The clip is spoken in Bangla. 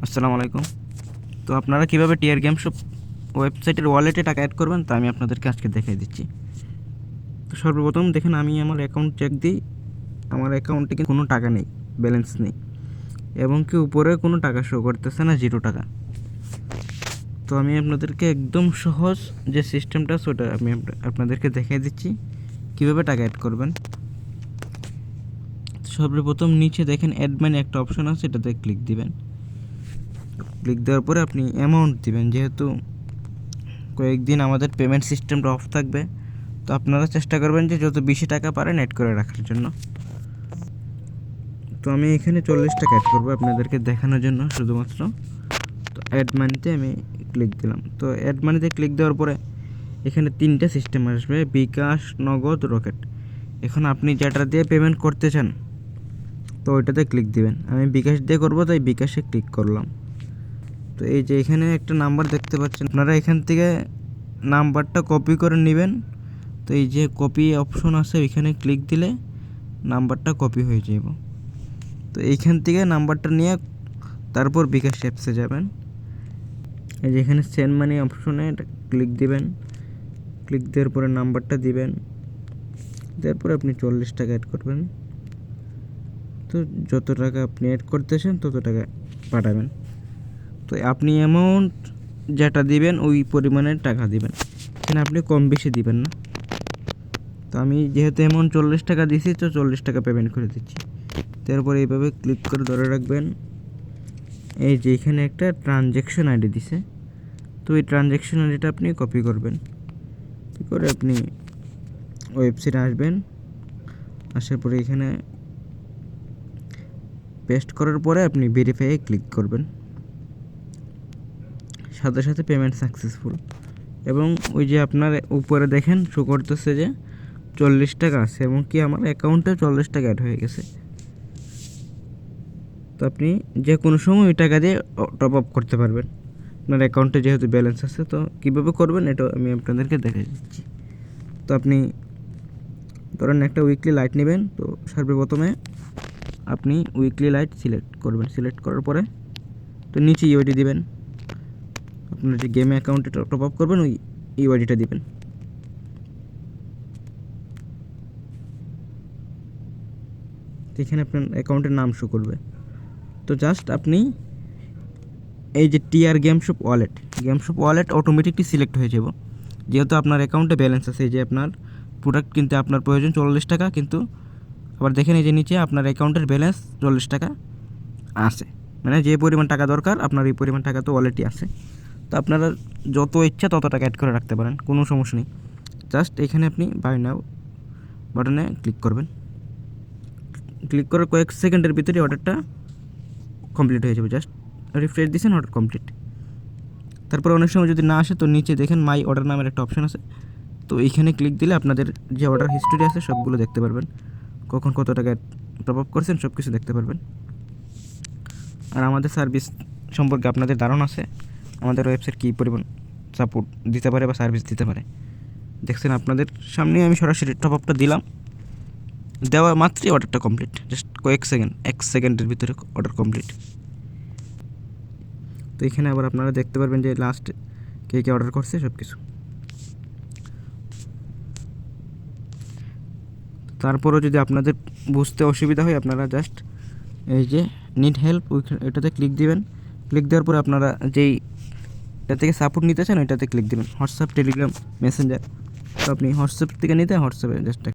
আসসালামু আলাইকুম। তো আপনারা কীভাবে টিয়ার গেম শপ ওয়েবসাইটের ওয়ালেটে টাকা অ্যাড করবেন তা আমি আপনাদেরকে আজকে দেখিয়ে দিচ্ছি। তো সর্বপ্রথম দেখেন, আমি আমার অ্যাকাউন্ট চেক দিই। আমার অ্যাকাউন্টে কিন্তু কোনো টাকা নেই, ব্যালেন্স নেই, এবং কি উপরে কোনো টাকা শো করতেছে না, 0 টাকা। তো আমি আপনাদেরকে একদম সহজ যে সিস্টেমটা সেটা আমি আপনাদেরকে দেখিয়ে দিচ্ছি কীভাবে টাকা অ্যাড করবেন। সর্বপ্রথম নিচে দেখেন অ্যাড মানি একটা অপশন আছে, এটাতে ক্লিক দিবেন। ক্লিক দেওয়ার পরে আপনি অ্যামাউন্ট দিবেন। যেহেতু কয়েকদিন আমাদের পেমেন্ট সিস্টেমটা অফ থাকবে, তো আপনারা চেষ্টা করবেন যে যত বেশি টাকা পারেন অ্যাড করে রাখার জন্য। তো আমি এখানে 40 টাকা অ্যাড করবো আপনাদেরকে দেখানোর জন্য শুধুমাত্র। তো অ্যাড মানিতে আমি ক্লিক দিলাম। তো অ্যাড মানিতে ক্লিক দেওয়ার পরে এখানে 3টে সিস্টেম আসবে, বিকাশ, নগদ, রকেট। এখন আপনি যেটা দিয়ে পেমেন্ট করতে চান তো ওইটাতে ক্লিক দিবেন। আমি বিকাশ দিয়ে করবো, তাই বিকাশে ক্লিক করলাম। তো এই যে এখানে একটা নাম্বার দেখতে পাচ্ছেন, আপনারা এখান থেকে নাম্বারটা কপি করে নেবেন। তো এই যে কপি অপশন আছে, এখানে ক্লিক দিলে নাম্বারটা কপি হয়ে যাব। তো এইখান থেকে নাম্বারটা নিয়ে তারপর বিকাশ অ্যাপসে যাবেন। এই যে এখানে সেন্ড মানি অপশনে ক্লিক দিবেন। ক্লিক দেওয়ার পরে নাম্বারটা দিবেন, তারপরে আপনি 40 টাকা অ্যাড করবেন। তো যত টাকা আপনি অ্যাড করতেছেন তত টাকা পাঠাবেন। তো আপনি অ্যামাউন্ট যেটা দিবেন ওই পরিমাণের টাকা দিবেন, এখানে আপনি কম বেশি দিবেন না। তো আমি যেহেতু অ্যামাউন্ট 40 টাকা দিয়েছি, তো 40 টাকা পেমেন্ট করে দিচ্ছি। তারপরে এইভাবে ক্লিক করে ধরে রাখবেন। এই যে এখানে একটা ট্রানজ্যাকশন আইডি দিছে, তো এই ট্রানজ্যাকশন আইডিটা আপনি কপি করবেন। কপি করে আপনি ওয়েবসাইটে আসবেন। আসার পরে এখানে পেস্ট করার পরে আপনি ভেরিফাইয়ে ক্লিক করবেন। সাথে সাথে পেমেন্ট সাকসেসফুল, এবং ওই যে আপনার উপরে দেখেন শো করতেছে যে 40 টাকা আছে, এবং কি আমার অ্যাকাউন্টে 40 টাকা অ্যাড হয়ে গেছে। তো আপনি যে কোনো সময় ওই টাকা দিয়ে টপ আপ করতে পারবেন আপনার অ্যাকাউন্টে যেহেতু ব্যালেন্স আছে। তো কীভাবে করবেন এটা আমি আপনাদেরকে দেখে দিচ্ছি। তো আপনি ধরেন একটা উইকলি লাইট নেবেন। তো সর্বপ্রথমে আপনি উইকলি লাইট সিলেক্ট করবেন। সিলেক্ট করার পরে তো নিচে ইউআইডি দিবেন। আপনার যে গেমে অ্যাকাউন্টে টপ আপ করবেন ওই ইউআইডিটা দিবেন। এখানে আপনার অ্যাকাউন্টের নাম শো করবে। তো জাস্ট আপনি এই যে TR game shop wallet automatically select হয়ে যাব, যেহেতু আপনার অ্যাকাউন্টে ব্যালেন্স আছে। এই যে আপনার প্রোডাক্ট কিনতে আপনার প্রয়োজন 40 টাকা, কিন্তু আবার দেখেন এই যে নিচে আপনার অ্যাকাউন্টের ব্যালেন্স 40 টাকা আছে, মানে যে পরিমাণ টাকা দরকার আপনার এই পরিমাণ টাকা তো ওয়ালেটই আছে। তো আপনারা যত ইচ্ছা তত টাকা অ্যাড করে রাখতে পারেন, কোনো সমস্যা নেই। জাস্ট এখানে আপনি বাই নাও বাটনে ক্লিক করবেন। ক্লিক করার কয়েক সেকেন্ডের ভিতরে অর্ডারটা কমপ্লিট হয়ে যাবে। জাস্ট রিফ্রেশ দিয়েছেন, অর্ডার কমপ্লিট। তারপর অনেক সময় যদি না আসে তো নিচে দেখেন মাই অর্ডার নামের একটা অপশন আছে, তো এইখানে ক্লিক দিলে আপনাদের যে অর্ডার হিস্টোরি আছে সবগুলো দেখতে পারবেন, কখন কত টাকা টপ আপ করছেন সব কিছু দেখতে পারবেন। আর আমাদের সার্ভিস সম্পর্কে আপনাদের ধারণা আছে, আমাদের ওয়েবসাইট কী পরিমাণ সাপোর্ট দিতে পারে বা সার্ভিস দিতে পারে। দেখছেন আপনাদের সামনে আমি সরাসরি টপ আপটা দিলাম, দেওয়া মাত্রই অর্ডারটা কমপ্লিট। জাস্ট কয়েক সেকেন্ড, 1 সেকেন্ডের ভিতরে অর্ডার কমপ্লিট। তো এখানে আবার আপনারা দেখতে পারবেন যে লাস্ট কে কে অর্ডার করছে সব কিছু। তারপরেও যদি আপনাদের বুঝতে অসুবিধা হয়, আপনারা জাস্ট এই যে নিড হেল্প ওইটাতে ক্লিক দিবেন। ক্লিক দেওয়ার পরে আপনারা যেই এটা থেকে সাপোর্ট নিতে চান ওইটাতে ক্লিক দিবেন। WhatsApp, Telegram, Messenger. তো আপনি হোয়াটসঅ্যাপ থেকে নিতে হোয়াটসঅ্যাপে জাস্ট